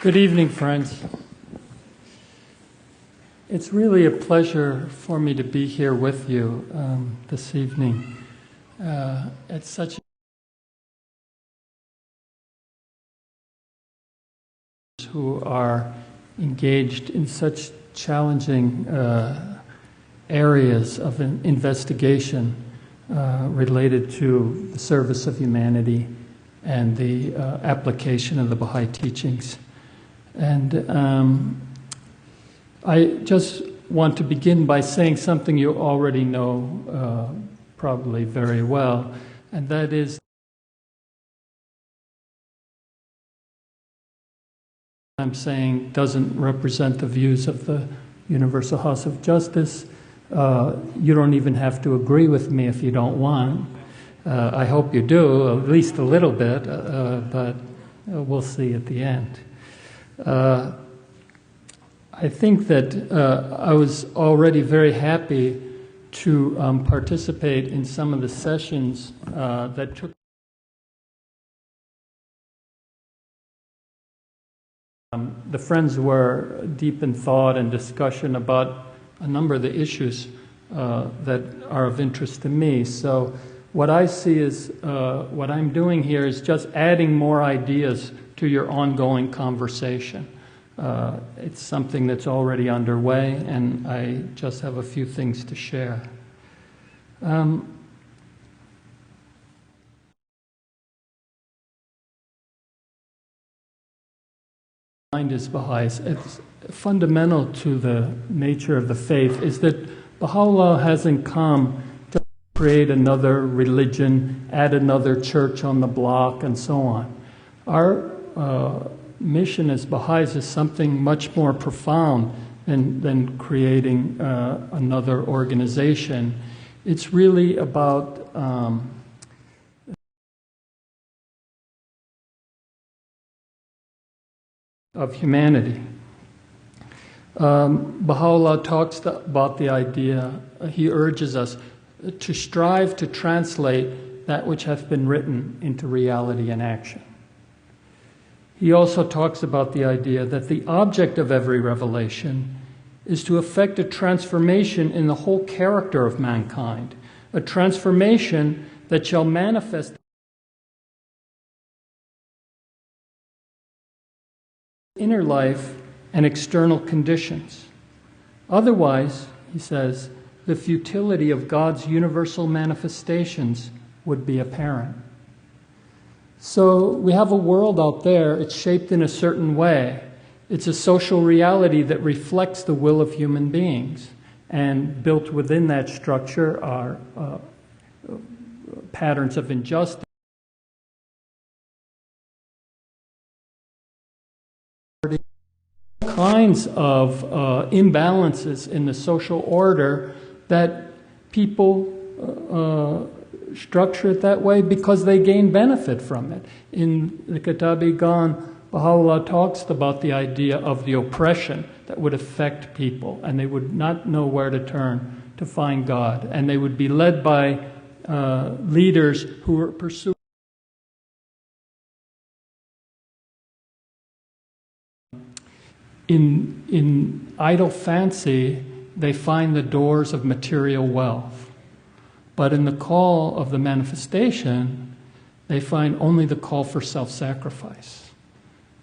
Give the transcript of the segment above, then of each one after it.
Good evening, friends. It's really a pleasure for me to be here with you this evening. It's such who are engaged in such challenging areas of investigation related to the service of humanity and the application of the Bahá'í teachings. And I just want to begin by saying something you already know probably very well, and that is I'm saying doesn't represent the views of the Universal House of Justice. You don't even have to agree with me if you don't want. I hope you do, at least a little bit, but we'll see at the end. I think that I was already very happy to participate in some of the sessions that took the friends were deep in thought and discussion about a number of the issues that are of interest to me. So what I see is, what I'm doing here is just adding more ideas to your ongoing conversation. It's something that's already underway, and I just have a few things to share. Is Baha'is. It's fundamental to the nature of the faith is that Baha'u'llah hasn't come to create another religion, add another church on the block, and so on. Our mission as Baha'is is something much more profound than creating another organization. It's really about of humanity. Baha'u'llah talks about the idea, he urges us to strive to translate that which hath been written into reality and action. He also talks about the idea that the object of every revelation is to effect a transformation in the whole character of mankind, a transformation that shall manifest inner life and external conditions. Otherwise, he says, the futility of God's universal manifestations would be apparent. So we have a world out there, it's shaped in a certain way. It's a social reality that reflects the will of human beings. And built within that structure are patterns of injustice, kinds of imbalances in the social order that people structure it that way because they gain benefit from it. In the Kitab-i-Gan, Baha'u'llah talks about the idea of the oppression that would affect people, and they would not know where to turn to find God, and they would be led by leaders who were pursuing in idle fancy. They find the doors of material wealth. But in the call of the manifestation, they find only the call for self-sacrifice.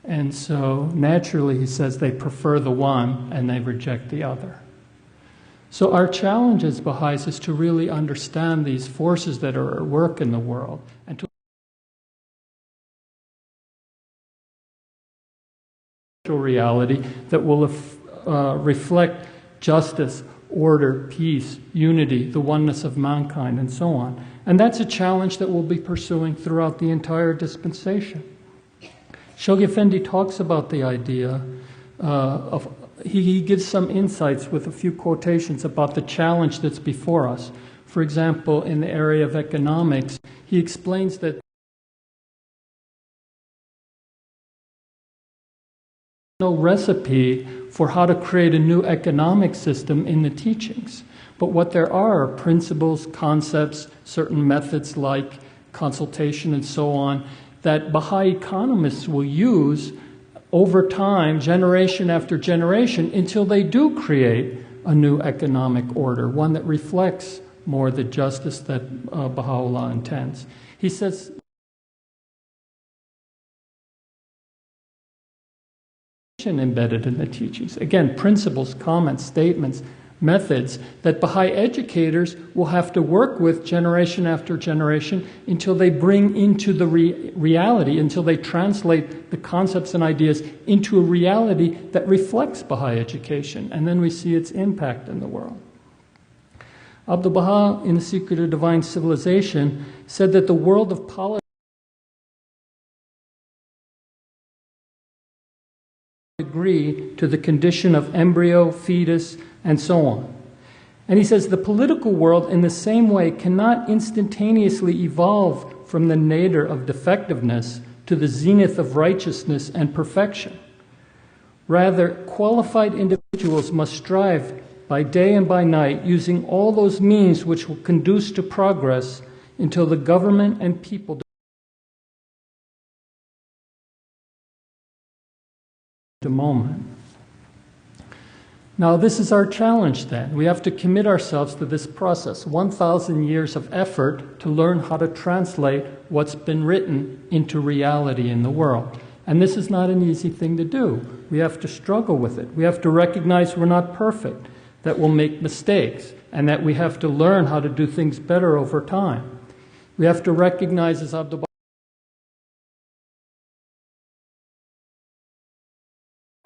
And so naturally, he says, they prefer the one and they reject the other. So our challenge as Baha'is is to really understand these forces that are at work in the world and to reality that will reflect justice, order, peace, unity, the oneness of mankind, and so on. And that's a challenge that we'll be pursuing throughout the entire dispensation. Shoghi Effendi talks about the idea he gives some insights with a few quotations about the challenge that's before us. For example, in the area of economics, he explains that no recipe for how to create a new economic system in the teachings. But what there are principles, concepts, certain methods like consultation and so on that Baha'i economists will use over time, generation after generation, until they do create a new economic order, one that reflects more the justice that Baha'u'llah intends. He says, embedded in the teachings. Again, principles, comments, statements, methods that Baha'i educators will have to work with generation after generation until they bring into the reality, until they translate the concepts and ideas into a reality that reflects Baha'i education. And then we see its impact in the world. Abdu'l-Baha, in The Secret of Divine Civilization, said that the world of politics agree to the condition of embryo, fetus, and so on. And he says the political world in the same way cannot instantaneously evolve from the nadir of defectiveness to the zenith of righteousness and perfection. Rather, qualified individuals must strive by day and by night, using all those means which will conduce to progress until the government and people the moment. Now, this is our challenge then. We have to commit ourselves to this process, 1,000 years of effort to learn how to translate what's been written into reality in the world. And this is not an easy thing to do. We have to struggle with it. We have to recognize we're not perfect, that we'll make mistakes, and that we have to learn how to do things better over time. We have to recognize, as Abdu'l-Baha,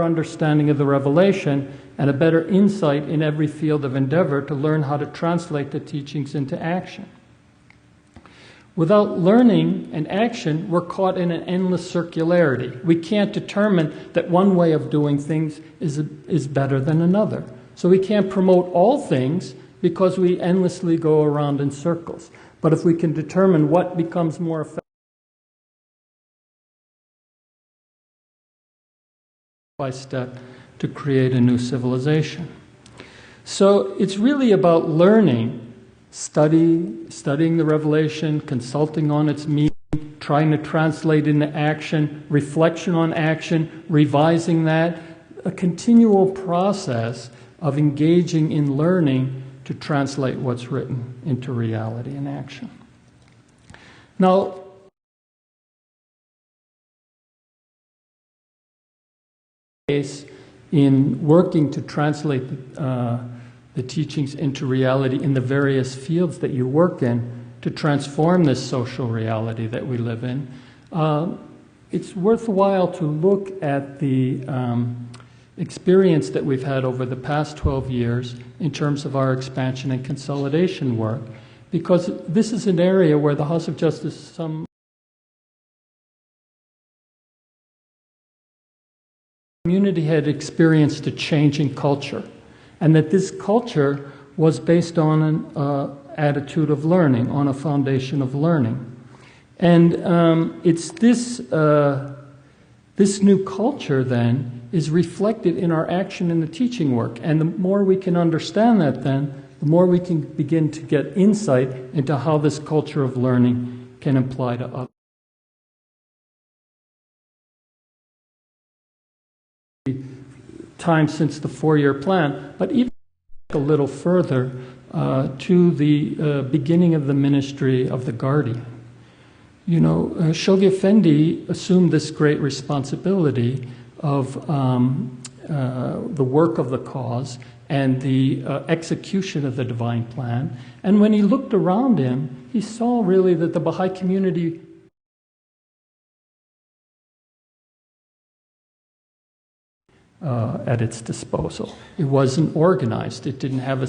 understanding of the revelation and a better insight in every field of endeavor to learn how to translate the teachings into action. Without learning and action, we're caught in an endless circularity. We can't determine that one way of doing things is better than another. So we can't promote all things because we endlessly go around in circles. But if we can determine what becomes more effective by step to create a new civilization. So it's really about learning, studying the revelation, consulting on its meaning, trying to translate into action, reflection on action, revising that, a continual process of engaging in learning to translate what's written into reality and action. Now, in working to translate the teachings into reality in the various fields that you work in to transform this social reality that we live in, it's worthwhile to look at the experience that we've had over the past 12 years in terms of our expansion and consolidation work, because this is an area where the House of Justice community had experienced a change in culture, and that this culture was based on an attitude of learning, on a foundation of learning. And it's this new culture then is reflected in our action in the teaching work. And the more we can understand that then, the more we can begin to get insight into how this culture of learning can apply to others. Time since the 4-year plan, but even a little further to the beginning of the ministry of the Guardian. You know, Shoghi Effendi assumed this great responsibility of the work of the cause and the execution of the divine plan. And when he looked around him, he saw really that the Baha'i community at its disposal. It wasn't organized. It didn't have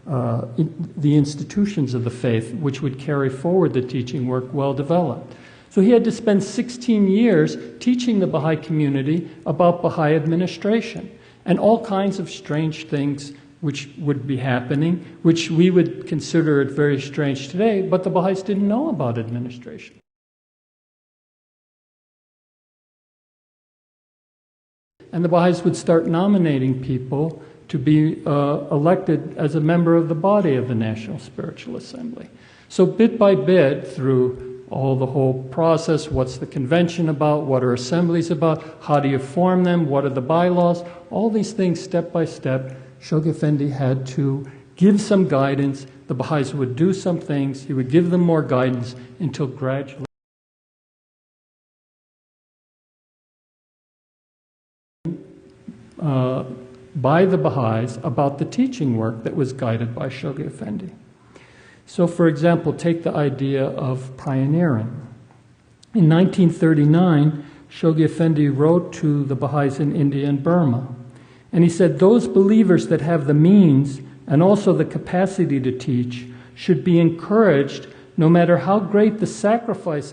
the institutions of the faith which would carry forward the teaching work well developed. So he had to spend 16 years teaching the Baha'i community about Baha'i administration and all kinds of strange things which would be happening, which we would consider it very strange today, but the Baha'is didn't know about administration. And the Baha'is would start nominating people to be elected as a member of the body of the National Spiritual Assembly. So bit by bit, through the whole process. What's the convention about? What are assemblies about? How do you form them? What are the bylaws? All these things, step by step, Shoghi Effendi had to give some guidance. The Baha'is would do some things. He would give them more guidance until gradually by the Baha'is about the teaching work that was guided by Shoghi Effendi. So, for example, take the idea of pioneering. In 1939, Shoghi Effendi wrote to the Baha'is in India and Burma, and he said, those believers that have the means and also the capacity to teach should be encouraged no matter how great the sacrifice.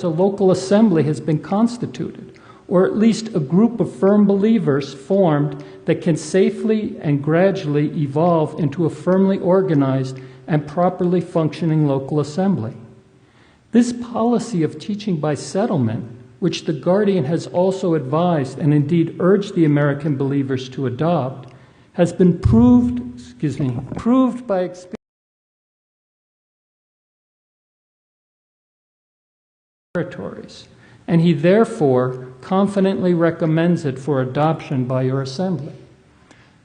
A local assembly has been constituted, or at least a group of firm believers formed that can safely and gradually evolve into a firmly organized and properly functioning local assembly. This policy of teaching by settlement, which the Guardian has also advised and indeed urged the American believers to adopt, has been proved by experience. Territories, and he therefore confidently recommends it for adoption by your assembly.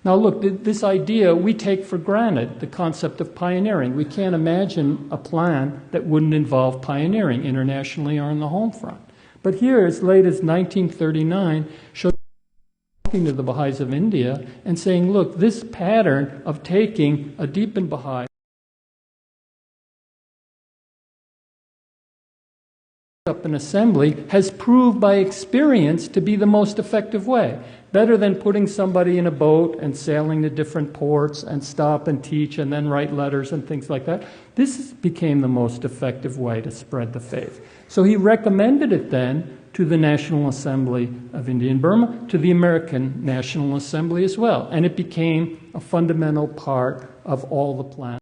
Now look, this idea we take for granted, the concept of pioneering. We can't imagine a plan that wouldn't involve pioneering internationally or on the home front. But here, as late as 1939, talking to the Baha'is of India and saying, look, this pattern of taking a deepened Baha'i up an assembly has proved by experience to be the most effective way. Better than putting somebody in a boat and sailing to different ports and stop and teach and then write letters and things like that. This became the most effective way to spread the faith. So he recommended it then to the National Assembly of India and Burma, to the American National Assembly as well. And it became a fundamental part of all the plans.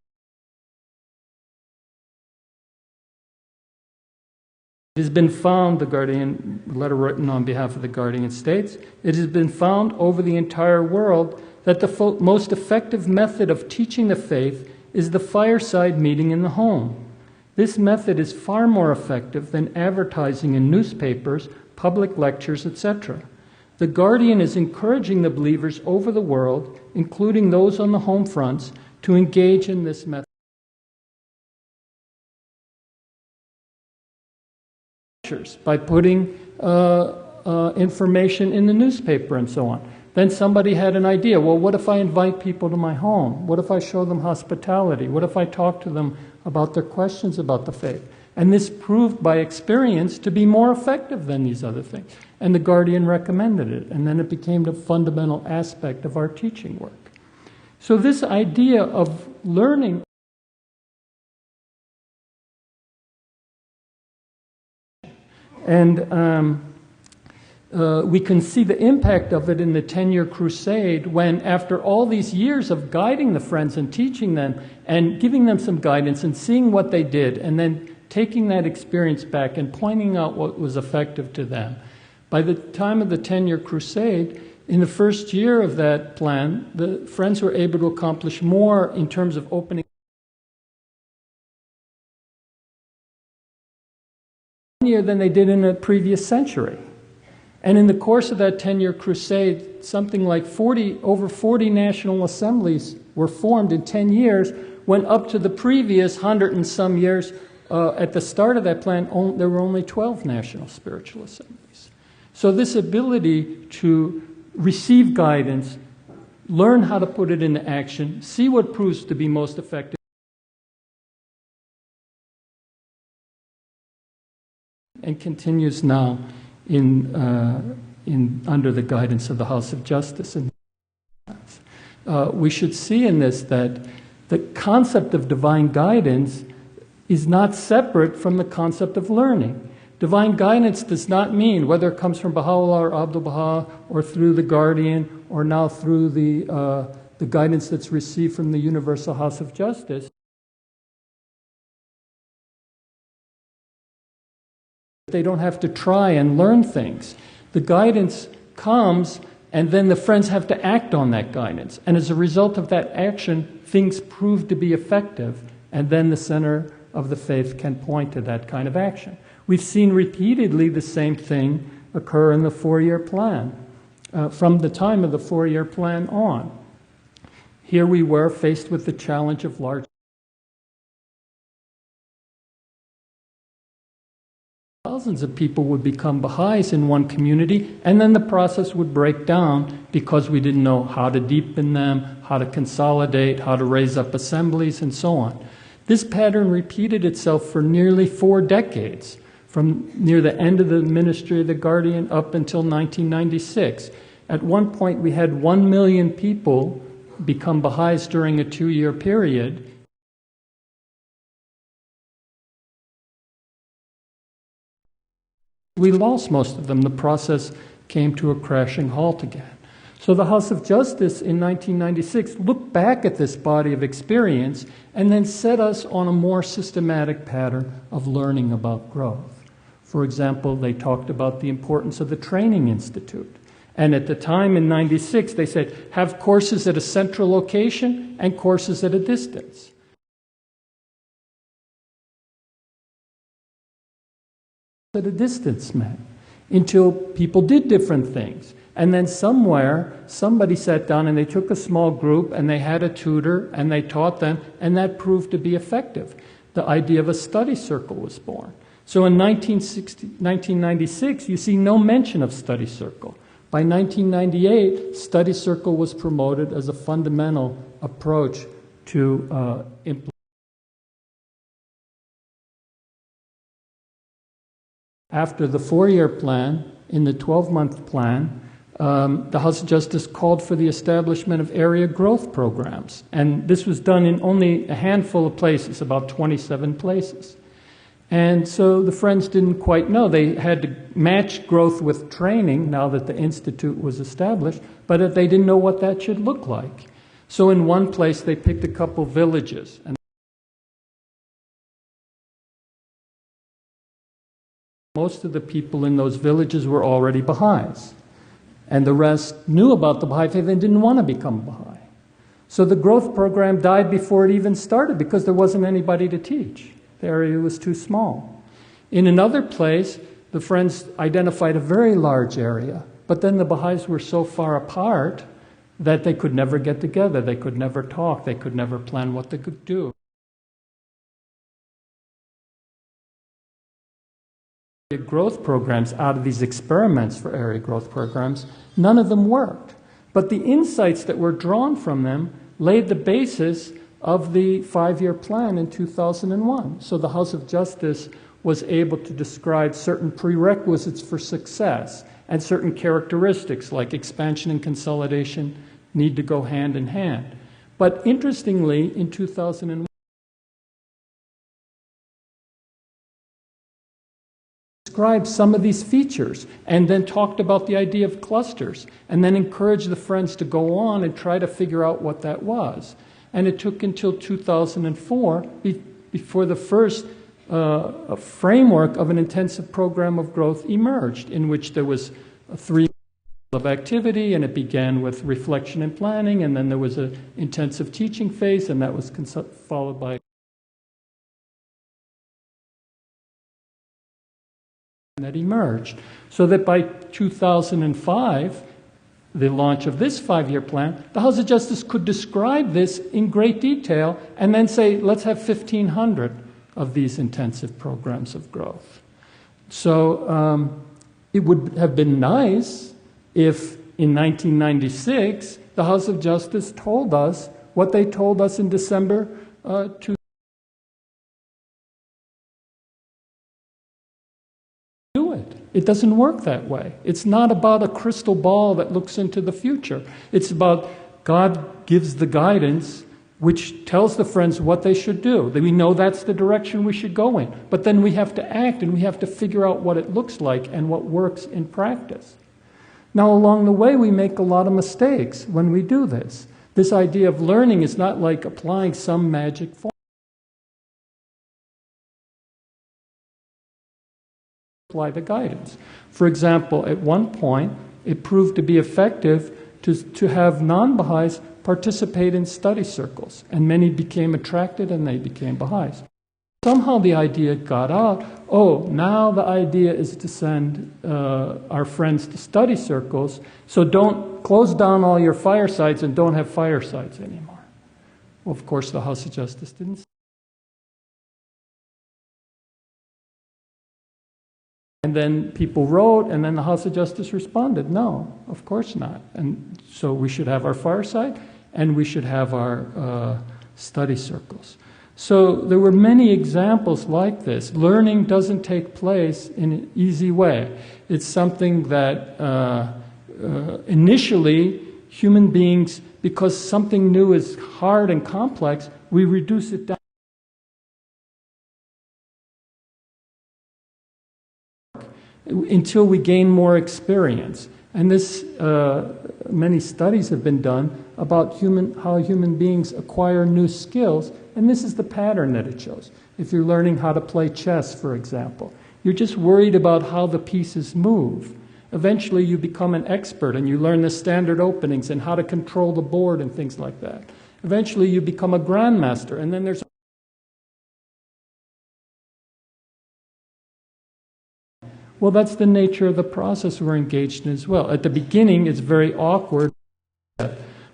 It has been found, the Guardian, letter written on behalf of the Guardian states, it has been found over the entire world that the most effective method of teaching the faith is the fireside meeting in the home. This method is far more effective than advertising in newspapers, public lectures, etc. The Guardian is encouraging the believers over the world, including those on the home fronts, to engage in this method. By putting information in the newspaper and so on. Then somebody had an idea, well, what if I invite people to my home? What if I show them hospitality? What if I talk to them about their questions about the faith? And this proved by experience to be more effective than these other things. And the Guardian recommended it, and then it became a fundamental aspect of our teaching work. So this idea of learning and we can see the impact of it in the 10-year crusade when, after all these years of guiding the Friends and teaching them and giving them some guidance and seeing what they did and then taking that experience back and pointing out what was effective to them. By the time of the 10-year crusade, in the first year of that plan, the Friends were able to accomplish more in terms of opening year than they did in a previous century. And in the course of that 10-year crusade, something like over 40 national assemblies were formed in 10 years, when up to the previous 100 and some years, at the start of that plan, there were only 12 national spiritual assemblies. So this ability to receive guidance, learn how to put it into action, see what proves to be most effective, and continues now under the guidance of the House of Justice. We should see in this that the concept of divine guidance is not separate from the concept of learning. Divine guidance does not mean, whether it comes from Baha'u'llah or Abdul Baha or through the Guardian or now through the guidance that's received from the Universal House of Justice, they don't have to try and learn things. The guidance comes and then the friends have to act on that guidance. And as a result of that action, things prove to be effective, and then the center of the faith can point to that kind of action. We've seen repeatedly the same thing occur in the four-year plan, from the time of the four-year plan on. Here we were faced with the challenge of large thousands of people would become Baha'is in one community, and then the process would break down because we didn't know how to deepen them, how to consolidate, how to raise up assemblies, and so on. This pattern repeated itself for nearly 4 decades, from near the end of the ministry of the Guardian up until 1996. At one point, we had 1 million people become Baha'is during a 2-year period. We lost most of them. The process came to a crashing halt again. So the House of Justice in 1996 looked back at this body of experience and then set us on a more systematic pattern of learning about growth. For example, they talked about the importance of the Training Institute. And at the time in 96, they said, have courses at a central location and courses at a distance. At a distance meant, until people did different things. And then somewhere, somebody sat down and they took a small group and they had a tutor and they taught them, and that proved to be effective. The idea of a study circle was born. So in 1996, you see no mention of study circle. By 1998, study circle was promoted as a fundamental approach to implement. After the 4-year plan, in the 12-month plan, the House of Justice called for the establishment of area growth programs. And this was done in only a handful of places, about 27 places. And so the Friends didn't quite know. They had to match growth with training now that the Institute was established, but they didn't know what that should look like. So in one place, they picked a couple villages. And most of the people in those villages were already Baha'is. And the rest knew about the Baha'i faith and didn't want to become Baha'i. So the growth program died before it even started because there wasn't anybody to teach. The area was too small. In another place, the Friends identified a very large area, but then the Baha'is were so far apart that they could never get together, they could never talk, they could never plan what they could do. Growth programs out of these experiments for area growth programs, none of them worked. But the insights that were drawn from them laid the basis of the 5-year plan in 2001. So the House of Justice was able to describe certain prerequisites for success and certain characteristics like expansion and consolidation need to go hand in hand. But interestingly, in 2001, described some of these features and then talked about the idea of clusters and then encouraged the Friends to go on and try to figure out what that was. And it took until 2004 before the first framework of an intensive program of growth emerged, in which there was 3 of activity, and it began with reflection and planning, and then there was an intensive teaching phase, and that was followed by that emerged. So that by 2005, the launch of this 5-year plan, the House of Justice could describe this in great detail and then say, let's have 1,500 of these intensive programs of growth. So it would have been nice if in 1996 the House of Justice told us what they told us in December 2000. It doesn't work that way. It's not about a crystal ball that looks into the future. It's about God gives the guidance which tells the Friends what they should do. We know that's the direction we should go in. But then we have to act and we have to figure out what it looks like and what works in practice. Now, along the way, we make a lot of mistakes when we do this. This idea of learning is not like applying some magic formula. Apply the guidance. For example, at one point, it proved to be effective to have non-Baha'is participate in study circles, and many became attracted and they became Baha'is. Somehow the idea got out, oh, now the idea is to send our friends to study circles, so don't close down all your firesides and don't have firesides anymore. Well, of course, the House of Justice didn't. And then people wrote, and then the House of Justice responded, no, of course not. And so we should have our fireside, and we should have our study circles. So there were many examples like this. Learning doesn't take place in an easy way. It's something that initially human beings, because something new is hard and complex, we reduce it down until we gain more experience. And this, many studies have been done about how human beings acquire new skills, and this is the pattern that it shows. If you're learning how to play chess, for example, you're just worried about how the pieces move. Eventually you become an expert and you learn the standard openings and how to control the board and things like that. Eventually you become a grandmaster, and then there's well, that's the nature of the process we're engaged in as well. At the beginning, it's very awkward.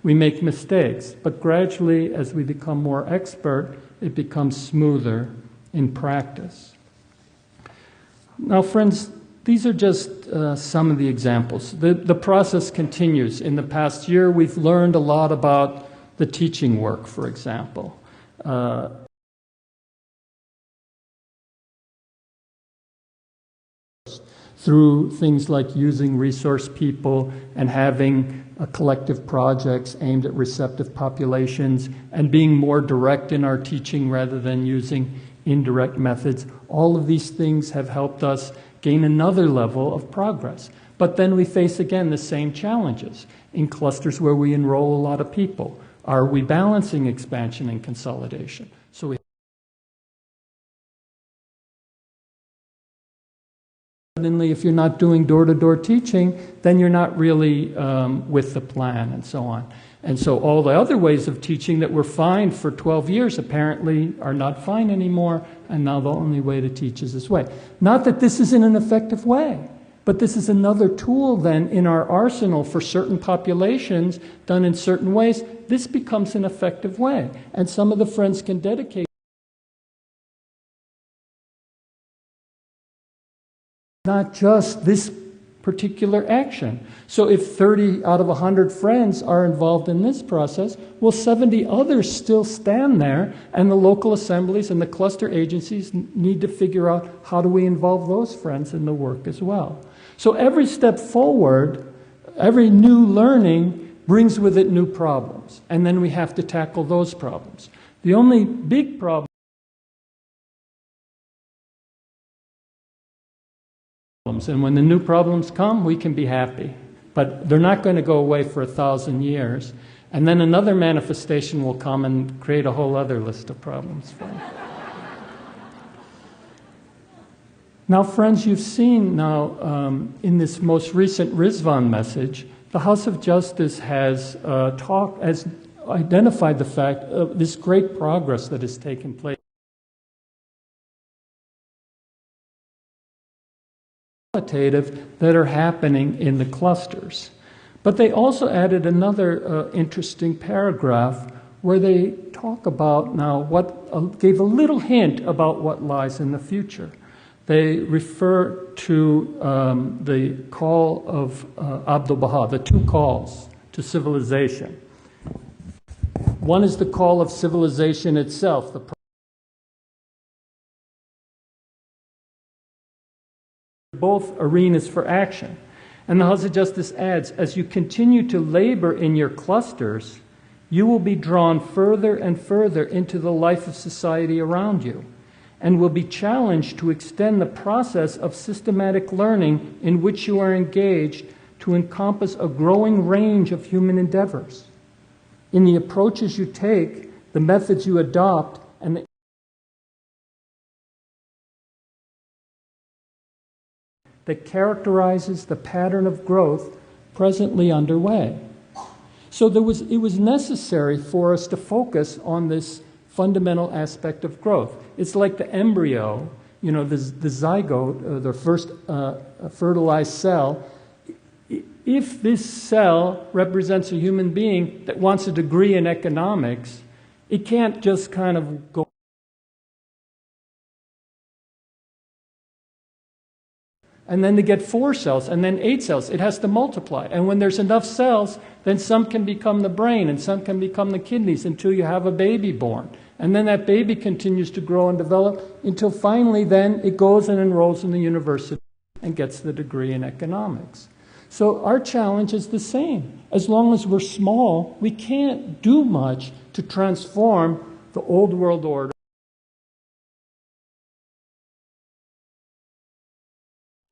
We make mistakes. But gradually, as we become more expert, it becomes smoother in practice. Now, friends, these are just some of the examples. The process continues. In the past year, we've learned a lot about the teaching work, for example. Through things like using resource people and having collective projects aimed at receptive populations and being more direct in our teaching rather than using indirect methods. All of these things have helped us gain another level of progress. But then we face again the same challenges in clusters where we enroll a lot of people. Are we balancing expansion and consolidation? So suddenly, if you're not doing door-to-door teaching, then you're not really with the plan and so on. And so all the other ways of teaching that were fine for 12 years apparently are not fine anymore, and now the only way to teach is this way. Not that this isn't an effective way, but this is another tool then in our arsenal for certain populations done in certain ways. This becomes an effective way, and some of the friends can dedicate not just this particular action. So if 30 out of 100 friends are involved in this process, well, 70 others still stand there, and the local assemblies and the cluster agencies need to figure out how do we involve those friends in the work as well. So every step forward, every new learning brings with it new problems, and then we have to tackle those problems. The only big problem and when the new problems come, we can be happy. But they're not going to go away for 1,000 years. And then another manifestation will come and create a whole other list of problems for us. Now, friends, you've seen now in this most recent Rizvan message, the House of Justice has identified the fact of this great progress that has taken place. That are happening in the clusters. But they also added another interesting paragraph where they talk about now gave a little hint about what lies in the future. They refer to the call of Abdul Baha, the two calls to civilization. One is the call of civilization itself, both arenas for action. And the House of Justice adds, as you continue to labor in your clusters, you will be drawn further and further into the life of society around you, and will be challenged to extend the process of systematic learning in which you are engaged to encompass a growing range of human endeavors. In the approaches you take, the methods you adopt, and the that characterizes the pattern of growth presently underway. So it was necessary for us to focus on this fundamental aspect of growth. It's like the embryo, you know, the zygote, the first fertilized cell. If this cell represents a human being that wants a degree in economics, it can't just kind of go. And then they get 4 cells, and then 8 cells. It has to multiply. And when there's enough cells, then some can become the brain, and some can become the kidneys until you have a baby born. And then that baby continues to grow and develop until finally then it goes and enrolls in the university and gets the degree in economics. So our challenge is the same. As long as we're small, we can't do much to transform the old world order.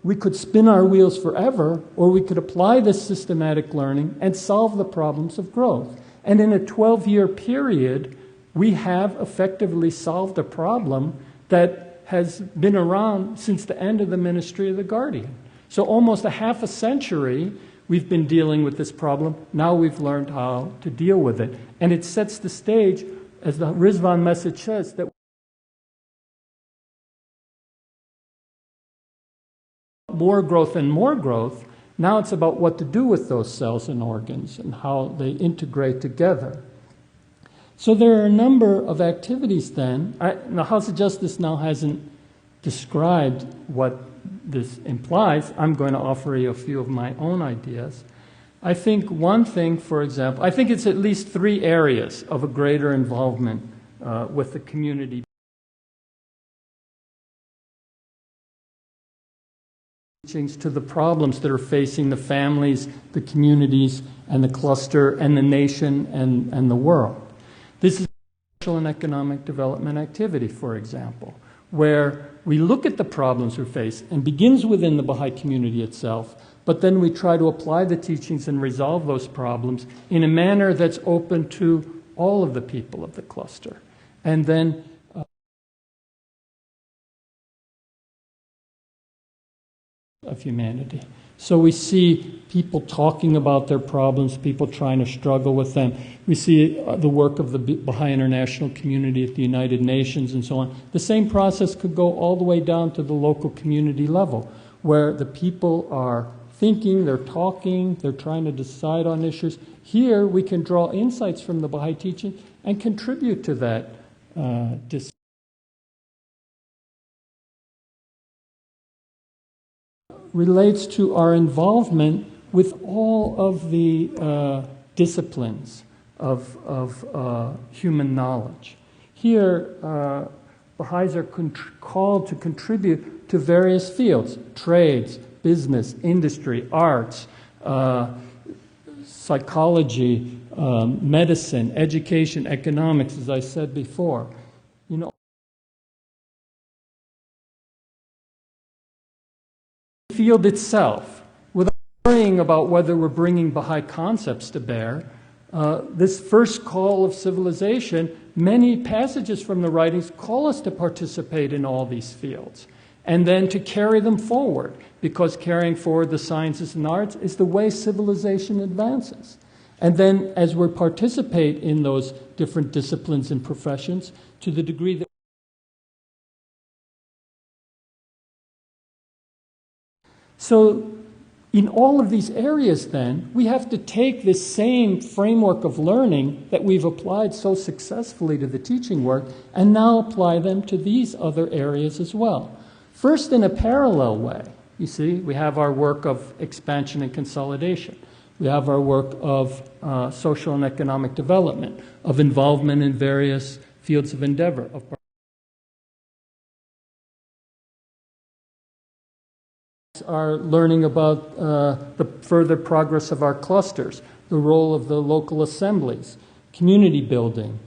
We could spin our wheels forever, or we could apply this systematic learning and solve the problems of growth. And in a 12-year period, we have effectively solved a problem that has been around since the end of the ministry of the Guardian. So almost a half a century, we've been dealing with this problem. Now we've learned how to deal with it. And it sets the stage, as the Rizvan message says, that more growth and more growth. Now it's about what to do with those cells and organs and how they integrate together. So there are a number of activities then. The House of Justice now hasn't described what this implies. I'm going to offer you a few of my own ideas. I think one thing, for example, I think it's at least 3 areas of a greater involvement with the community. To the problems that are facing the families, the communities, and the cluster, and the nation, and the world. This is social and economic development activity, for example, where we look at the problems we face and begins within the Baha'i community itself, but then we try to apply the teachings and resolve those problems in a manner that's open to all of the people of the cluster. And then of humanity. So we see people talking about their problems, people trying to struggle with them. We see the work of the Baha'i international community at the United Nations and so on. The same process could go all the way down to the local community level, where the people are thinking, they're talking, they're trying to decide on issues. Here we can draw insights from the Baha'i teaching and contribute to that discussion. Relates to our involvement with all of the disciplines of human knowledge. Here, Baha'is are called to contribute to various fields: trades, business, industry, arts, psychology, medicine, education, economics, as I said before. You know, field itself, without worrying about whether we're bringing Baha'i concepts to bear, this first call of civilization, many passages from the writings call us to participate in all these fields, and then to carry them forward, because carrying forward the sciences and arts is the way civilization advances. And then as we participate in those different disciplines and professions, to the degree that so in all of these areas then, we have to take this same framework of learning that we've applied so successfully to the teaching work and now apply them to these other areas as well. First, in a parallel way, you see, we have our work of expansion and consolidation. We have our work of social and economic development, of involvement in various fields of endeavor, of are learning about the further progress of our clusters, the role of the local assemblies, community building,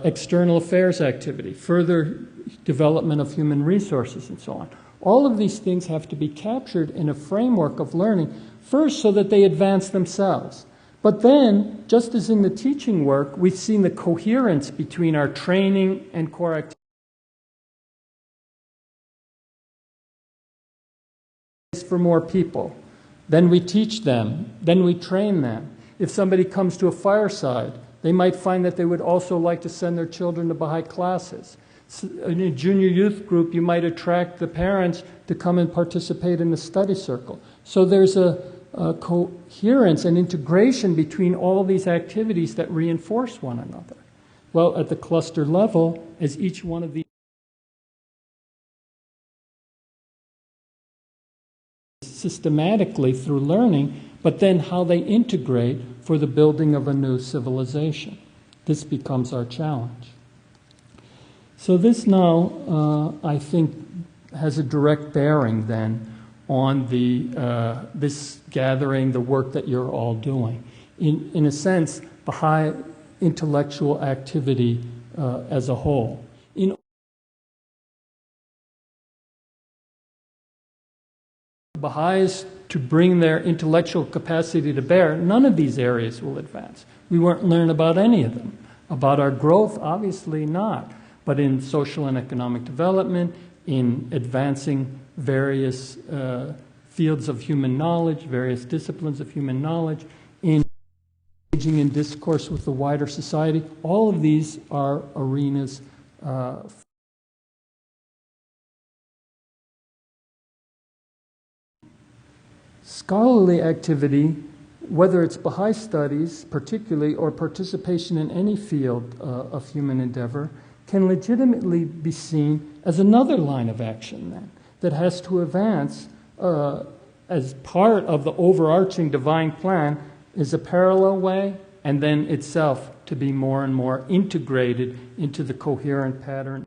external affairs activity, further development of human resources, and so on. All of these things have to be captured in a framework of learning, first so that they advance themselves. But then, just as in the teaching work, we've seen the coherence between our training and core activities. For more people. Then we teach them. Then we train them. If somebody comes to a fireside, they might find that they would also like to send their children to Baha'i classes. In a junior youth group, you might attract the parents to come and participate in the study circle. So there's a coherence and integration between all these activities that reinforce one another. Well, at the cluster level, as each one of these systematically through learning, but then how they integrate for the building of a new civilization. This becomes our challenge. So this now, I think, has a direct bearing then on this gathering, the work that you're all doing. In a sense, Baha'i intellectual activity as a whole. In Baha'is to bring their intellectual capacity to bear, none of these areas will advance. We won't learn about any of them. About our growth, obviously not. But in social and economic development, in advancing various fields of human knowledge, various disciplines of human knowledge, in engaging in discourse with the wider society, all of these are arenas scholarly activity, whether it's Baha'i studies particularly or participation in any field of human endeavor, can legitimately be seen as another line of action then that has to advance as part of the overarching divine plan is a parallel way, and then itself to be more and more integrated into the coherent pattern.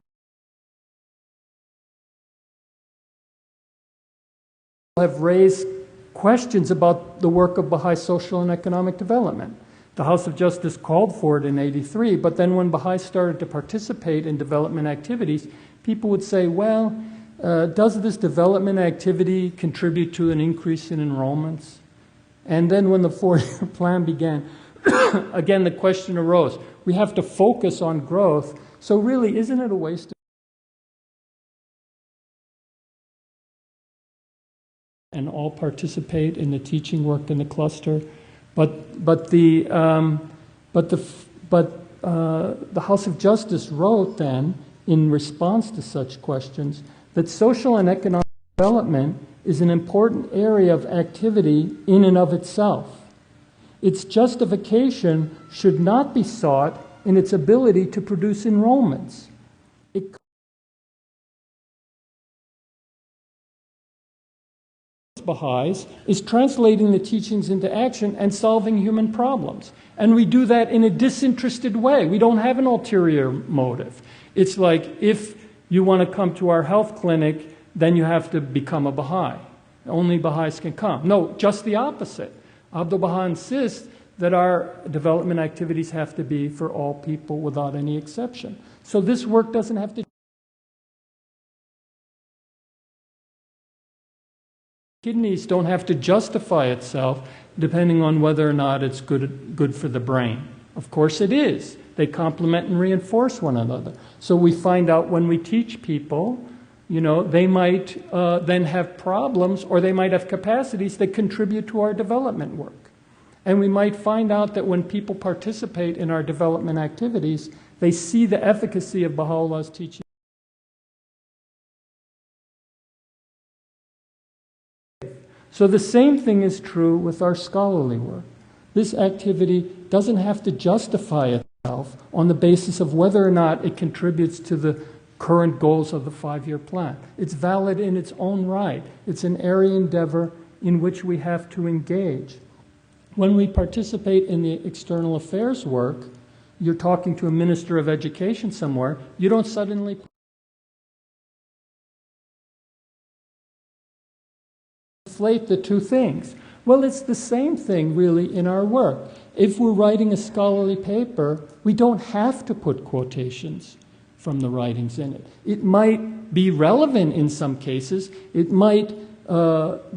Have raised questions about the work of Baha'i social and economic development. The House of Justice called for it in '83, but then when Baha'i started to participate in development activities, people would say, well, does this development activity contribute to an increase in enrollments? And then when the four-year plan began, again the question arose, we have to focus on growth, so really isn't it a waste of and all participate in the teaching work in the cluster? But the House of Justice wrote then, in response to such questions, that social and economic development is an important area of activity in and of itself. Its justification should not be sought in its ability to produce enrollments. Baha'is is translating the teachings into action and solving human problems. And we do that in a disinterested way. We don't have an ulterior motive. It's like, if you want to come to our health clinic, then you have to become a Baha'i. Only Baha'is can come. No, just the opposite. Abdu'l-Baha insists that our development activities have to be for all people without any exception. So this work doesn't have to kidneys don't have to justify itself depending on whether or not it's good for the brain. Of course it is. They complement and reinforce one another. So we find out when we teach people, you know, they might then have problems or they might have capacities that contribute to our development work. And we might find out that when people participate in our development activities, they see the efficacy of Baha'u'llah's teaching. So the same thing is true with our scholarly work. This activity doesn't have to justify itself on the basis of whether or not it contributes to the current goals of the 5-year plan. It's valid in its own right. It's an area endeavor in which we have to engage. When we participate in the external affairs work, you're talking to a minister of education somewhere, you don't suddenly conflate the two things. Well, it's the same thing really in our work. If we're writing a scholarly paper, we don't have to put quotations from the writings in it. It might be relevant in some cases. It might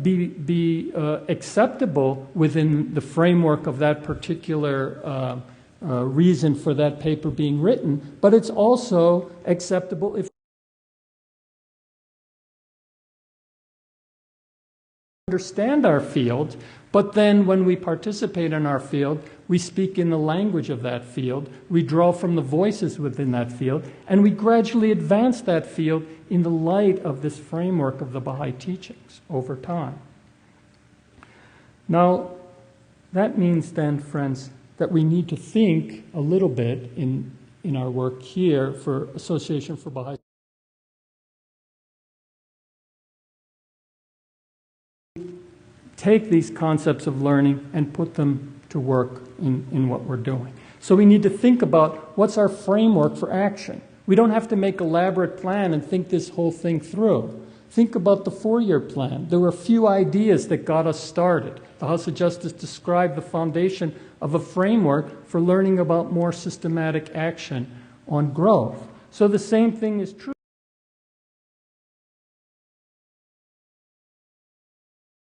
be acceptable within the framework of that particular reason for that paper being written, but it's also acceptable if understand our field, but then when we participate in our field, we speak in the language of that field, we draw from the voices within that field, and we gradually advance that field in the light of this framework of the Baha'i teachings over time. Now, that means then, friends, that we need to think a little bit in our work here for Association for Baha'i take these concepts of learning and put them to work in what we're doing. So we need to think about what's our framework for action. We don't have to make an elaborate plan and think this whole thing through. Think about the 4-year plan. There were a few ideas that got us started. The House of Justice described the foundation of a framework for learning about more systematic action on growth. So the same thing is true.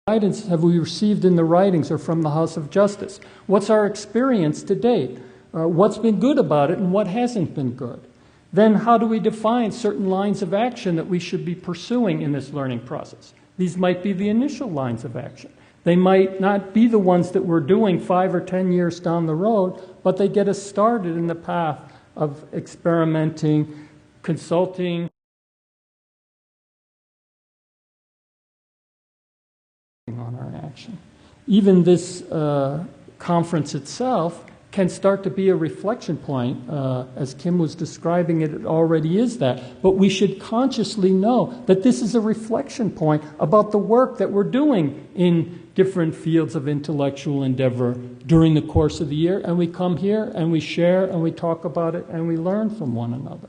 Guidance have we received in the writings or from the House of Justice? What's our experience to date? What's been good about it and what hasn't been good? Then how do we define certain lines of action that we should be pursuing in this learning process? These might be the initial lines of action. They might not be the ones that we're doing 5 or 10 years down the road, but they get us started in the path of experimenting, consulting, on our action. Even this conference itself can start to be a reflection point. As Kim was describing it, it already is that. But we should consciously know that this is a reflection point about the work that we're doing in different fields of intellectual endeavor during the course of the year. And we come here and we share and we talk about it and we learn from one another.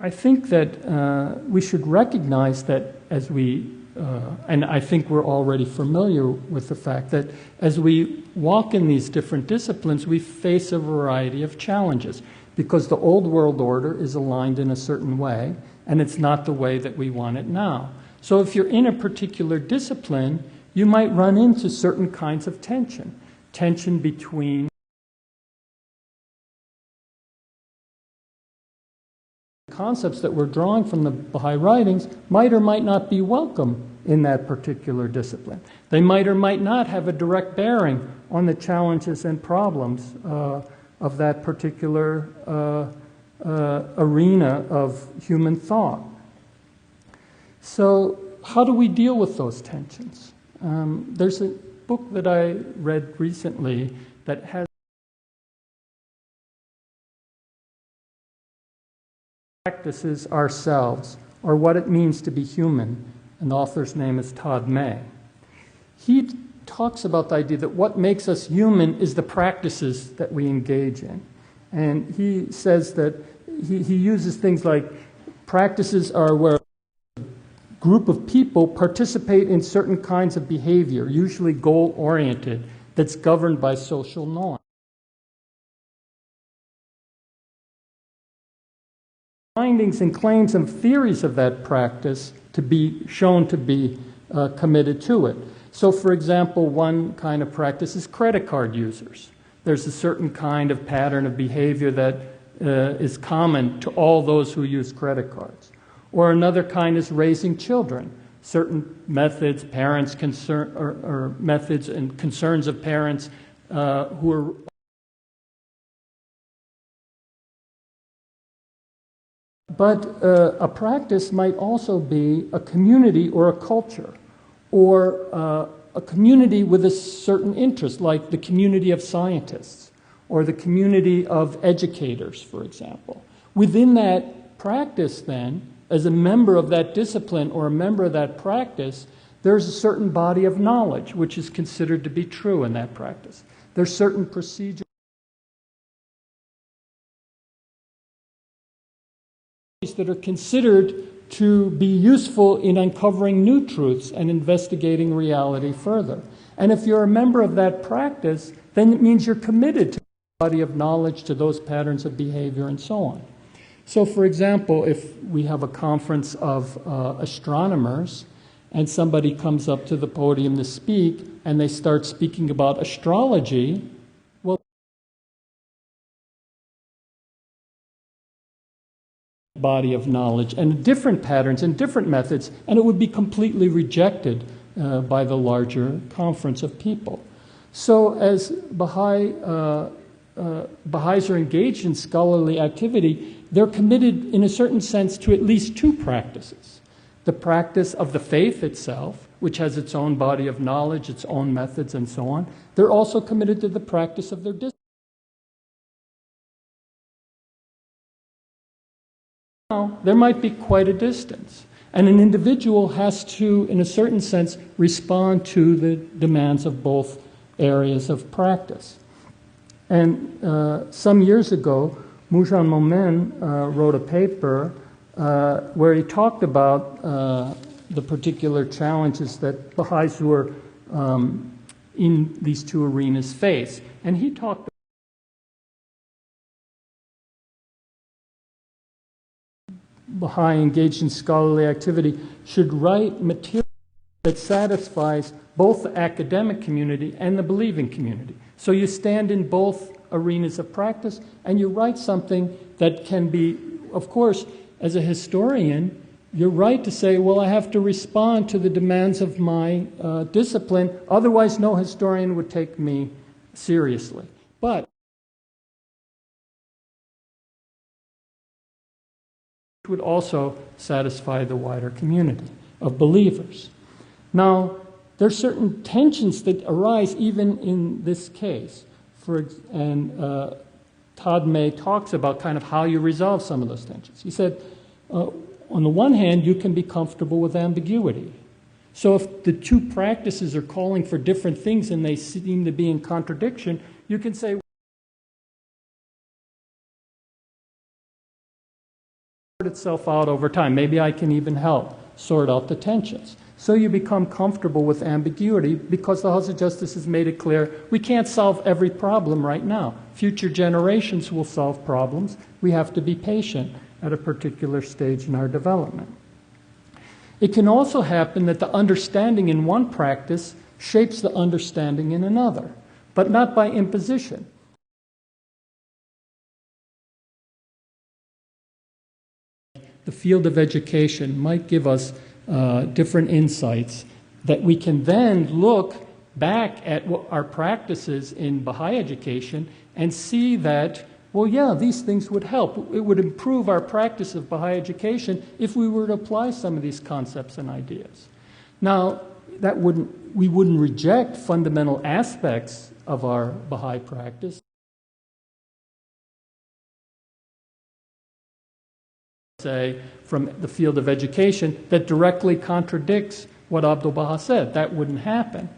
I think that we should recognize that as we, and I think we're already familiar with the fact that as we walk in these different disciplines, we face a variety of challenges because the old world order is aligned in a certain way, and it's not the way that we want it now. So if you're in a particular discipline, you might run into certain kinds of tension between concepts that we're drawing from the Baha'i writings might or might not be welcome in that particular discipline. They might or might not have a direct bearing on the challenges and problems of that particular arena of human thought. So how do we deal with those tensions? There's a book that I read recently that has practices ourselves, or what it means to be human. And the author's name is Todd May. He talks about the idea that what makes us human is the practices that we engage in. And he says that he uses things like practices are where a group of people participate in certain kinds of behavior, usually goal-oriented, that's governed by social norms. Findings and claims and theories of that practice to be shown to be committed to it. So, for example, one kind of practice is credit card users. There's a certain kind of pattern of behavior that is common to all those who use credit cards. Or another kind is raising children. Certain methods, or methods and concerns of parents who are But a practice might also be a community or a culture, or a community with a certain interest, like the community of scientists, or the community of educators, for example. Within that practice, then, as a member of that discipline or a member of that practice, there's a certain body of knowledge which is considered to be true in that practice. There's certain procedures that are considered to be useful in uncovering new truths and investigating reality further. And if you're a member of that practice, then it means you're committed to the body of knowledge, to those patterns of behavior, and so on. So, for example, if we have a conference of astronomers and somebody comes up to the podium to speak and they start speaking about astrology, well, body of knowledge and different patterns and different methods, and it would be completely rejected by the larger conference of people. So as Baha'is are engaged in scholarly activity, they're committed in a certain sense to at least two practices. The practice of the faith itself, which has its own body of knowledge, its own methods, and so on. They're also committed to the practice of their discipline. Now, there might be quite a distance, and an individual has to, in a certain sense, respond to the demands of both areas of practice. And some years ago, Moujan Momen wrote a paper where he talked about the particular challenges that Baha'is who are in these two arenas face. And he talked Baha'i engaged in scholarly activity should write material that satisfies both the academic community and the believing community. So you stand in both arenas of practice and you write something that can be, of course, as a historian, you're right to say, well, I have to respond to the demands of my discipline, otherwise no historian would take me seriously. But it would also satisfy the wider community of believers. Now, there are certain tensions that arise even in this case. Todd May talks about kind of how you resolve some of those tensions. He said, on the one hand, you can be comfortable with ambiguity. So if the two practices are calling for different things and they seem to be in contradiction, you can say, sort itself out over time. Maybe I can even help sort out the tensions. So you become comfortable with ambiguity because the House of Justice has made it clear we can't solve every problem right now. Future generations will solve problems. We have to be patient at a particular stage in our development. It can also happen that the understanding in one practice shapes the understanding in another, but not by imposition. The field of education might give us different insights that we can then look back at what our practices in Baha'i education and see that, well, yeah, these things would help. It would improve our practice of Baha'i education if we were to apply some of these concepts and ideas. Now, we wouldn't reject fundamental aspects of our Baha'i practice. Say, from the field of education that directly contradicts what Abdu'l-Baha said. That wouldn't happen.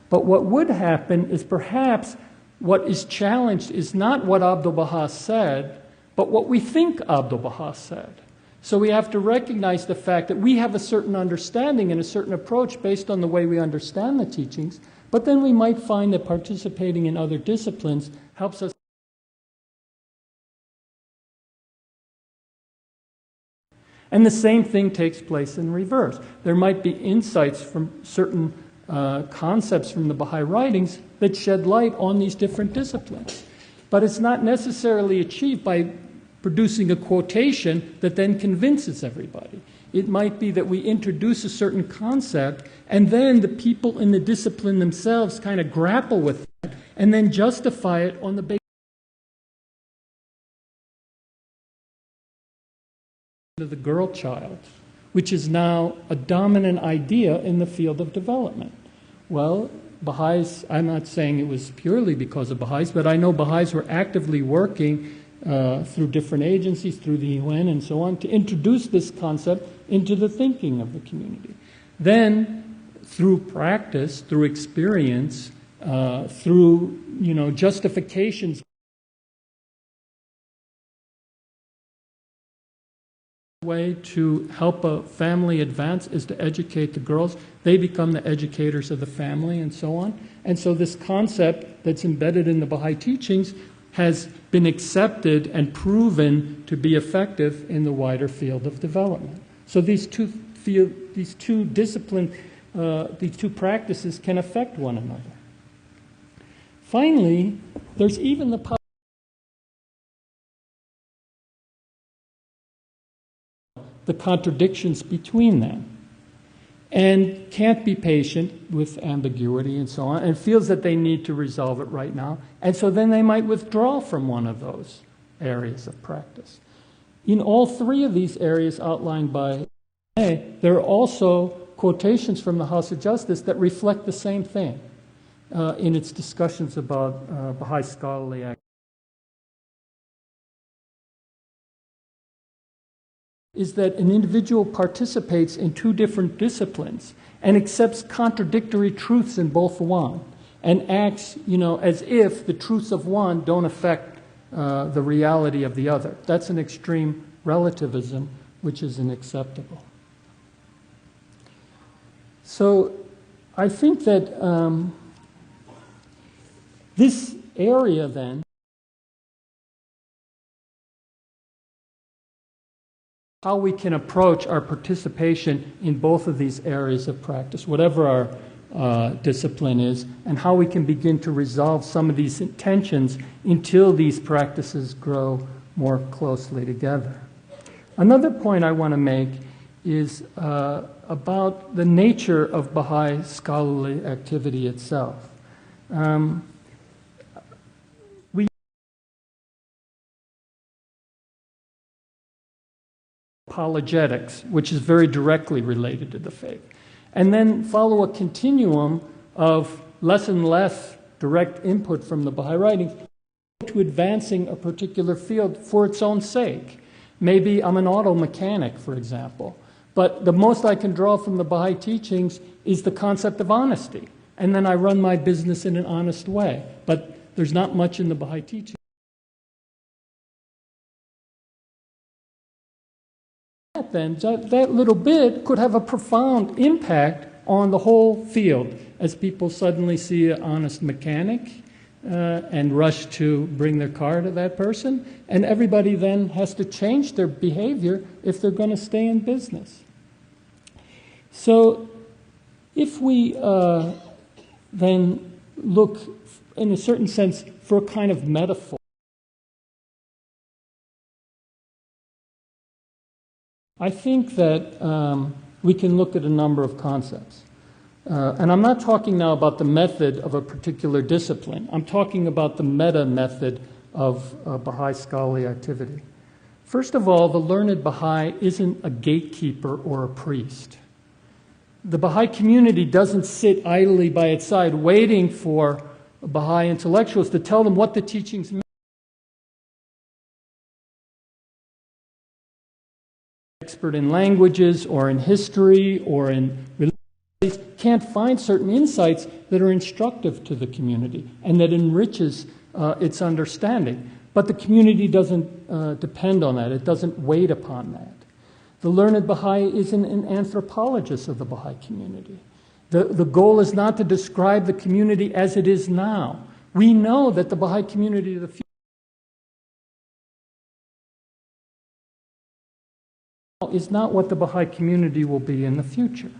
But what would happen is perhaps what is challenged is not what Abdu'l-Baha said, but what we think Abdu'l-Baha said. So we have to recognize the fact that we have a certain understanding and a certain approach based on the way we understand the teachings, but then we might find that participating in other disciplines helps us. And the same thing takes place in reverse. There might be insights from certain concepts from the Baha'i writings that shed light on these different disciplines. But it's not necessarily achieved by producing a quotation that then convinces everybody. It might be that we introduce a certain concept and then the people in the discipline themselves kind of grapple with it and then justify it on the basis of the girl child, which is now a dominant idea in the field of development. Well, Baha'is, I'm not saying it was purely because of Baha'is, but I know Baha'is were actively working through different agencies, through the UN and so on, to introduce this concept into the thinking of the community. Then, through practice, through experience, through justifications, way to help a family advance is to educate the girls. They become the educators of the family and so on. And so this concept that's embedded in the Baha'i teachings has been accepted and proven to be effective in the wider field of development. So these two practices can affect one another. Finally, there's even the the contradictions between them, and can't be patient with ambiguity and so on, and feels that they need to resolve it right now. And so then they might withdraw from one of those areas of practice. In all three of these areas outlined by A, there are also quotations from the House of Justice that reflect the same thing in its discussions about Baha'i scholarly activity. Is that an individual participates in two different disciplines and accepts contradictory truths in both one, and acts, as if the truths of one don't affect the reality of the other. That's an extreme relativism, which is unacceptable. So I think that this area then, how we can approach our participation in both of these areas of practice, whatever our discipline is, and how we can begin to resolve some of these tensions until these practices grow more closely together. Another point I want to make is about the nature of Baha'i scholarly activity itself. Apologetics, which is very directly related to the faith, and then follow a continuum of less and less direct input from the Baha'i writings to advancing a particular field for its own sake. Maybe I'm an auto mechanic, for example, but the most I can draw from the Baha'i teachings is the concept of honesty, and then I run my business in an honest way. But there's not much in the Baha'i teaching. Then that little bit could have a profound impact on the whole field as people suddenly see an honest mechanic and rush to bring their car to that person, and everybody then has to change their behavior if they're going to stay in business. So if we then look in a certain sense for a kind of metaphor, I think that we can look at a number of concepts. And I'm not talking now about the method of a particular discipline. I'm talking about the meta method of Baha'i scholarly activity. First of all, the learned Baha'i isn't a gatekeeper or a priest. The Baha'i community doesn't sit idly by its side waiting for Baha'i intellectuals to tell them what the teachings mean. Expert in languages or in history or in religion can't find certain insights that are instructive to the community and that enriches its understanding. But the community doesn't depend on that. It doesn't wait upon that. The learned Baha'i isn't an anthropologist of the Baha'i community. The goal is not to describe the community as it is now. We know that the Baha'i community of the future is not what the Baha'i community will be in the future.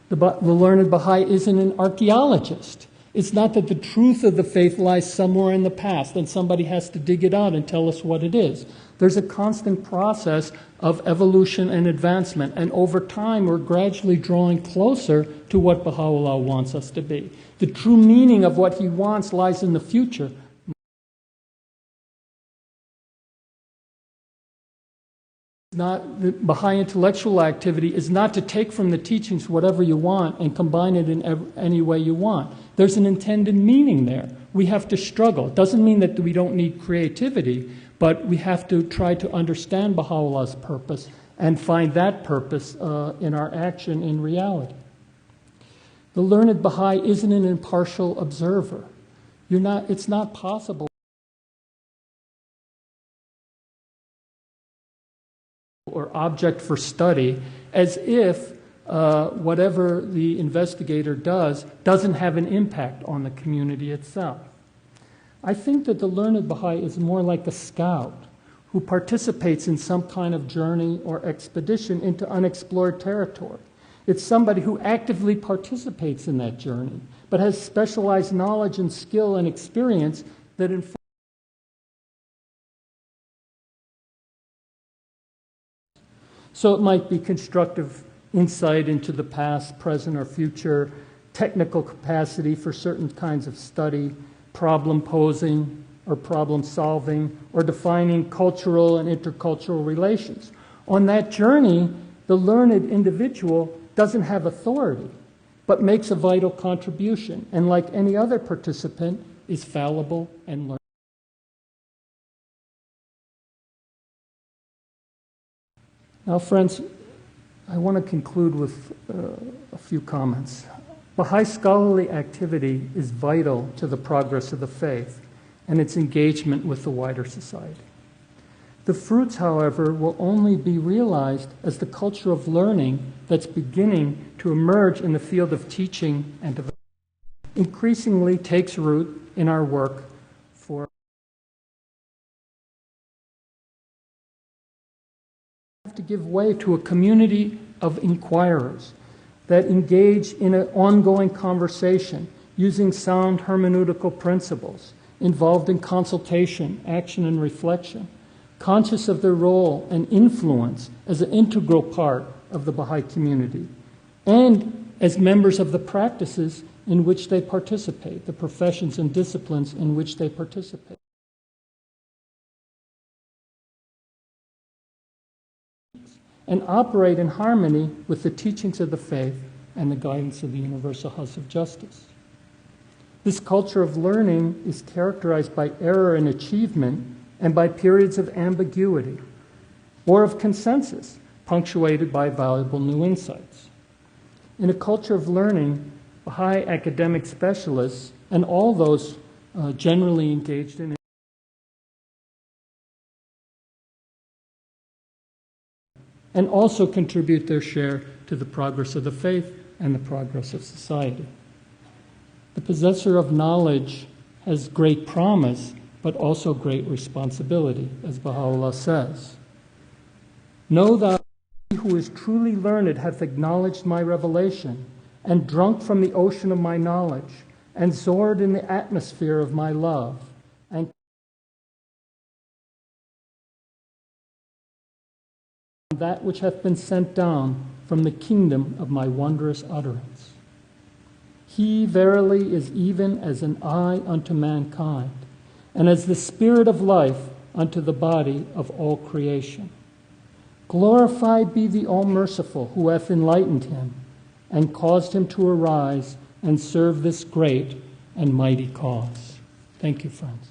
The learned Baha'i isn't an archaeologist. It's not that the truth of the faith lies somewhere in the past and somebody has to dig it out and tell us what it is. There's a constant process of evolution and advancement, and over time we're gradually drawing closer to what Baha'u'llah wants us to be. The true meaning of what he wants lies in the future. The Baha'i intellectual activity is not to take from the teachings whatever you want and combine it in any way you want. There's an intended meaning there. We have to struggle. It doesn't mean that we don't need creativity, but we have to try to understand Baha'u'llah's purpose and find that purpose in our action in reality. The learned Baha'i isn't an impartial observer. It's not possible or object for study as if whatever the investigator does doesn't have an impact on the community itself. I think that the learned Baha'i is more like a scout who participates in some kind of journey or expedition into unexplored territory. It's somebody who actively participates in that journey, but has specialized knowledge and skill and experience that inform. So it might be constructive insight into the past, present, or future, technical capacity for certain kinds of study, problem posing or problem solving, or defining cultural and intercultural relations. On that journey, the learned individual doesn't have authority, but makes a vital contribution, and like any other participant, is fallible and learned. Now, friends, I want to conclude with a few comments. Baha'i scholarly activity is vital to the progress of the faith and its engagement with the wider society. The fruits, however, will only be realized as the culture of learning that's beginning to emerge in the field of teaching and development increasingly takes root in our work for to give way to a community of inquirers that engage in an ongoing conversation using sound hermeneutical principles, involved in consultation, action, and reflection, conscious of their role and influence as an integral part of the Baha'i community, and as members of the practices in which they participate, the professions and disciplines in which they participate. And operate in harmony with the teachings of the faith and the guidance of the Universal House of Justice. This culture of learning is characterized by error in achievement and by periods of ambiguity or of consensus, punctuated by valuable new insights. In a culture of learning, Baha'i academic specialists and all those generally engaged in it and also contribute their share to the progress of the faith and the progress of society. The possessor of knowledge has great promise, but also great responsibility, as Baha'u'llah says. Know that he who is truly learned hath acknowledged my revelation, and drunk from the ocean of my knowledge, and soared in the atmosphere of my love, and that which hath been sent down from the kingdom of my wondrous utterance. He verily is even as an eye unto mankind, and as the spirit of life unto the body of all creation. Glorified be the All-Merciful, who hath enlightened him, and caused him to arise and serve this great and mighty cause. Thank you, friends.